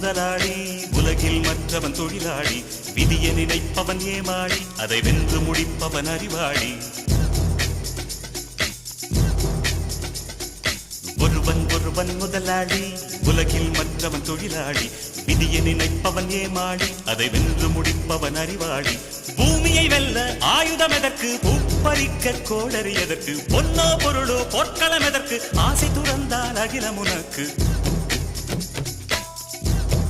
முதலாளி, உலகில் மற்றவன் தொழிலாளி. விதியை நினைப்பவன் ஏமாளி, அதை வென்று முடிப்பவன் அறிவாளி. ஒருவன் ஒருவன் முதலாளி, உலகில் மற்றவன் தொழிலாளி. விதியை நினைப்பவன் ஏமாளி, அதை வென்று முடிப்பவன் அறிவாளி. பூமியை வெல்ல ஆயுதம் எதற்கு, பூப்பறிக்க கோடரி எதற்கு, பொன்னோ பொருளோ பொற்களம் எதற்கு, ஆசை துறந்தால் அகிலம் உனக்கு.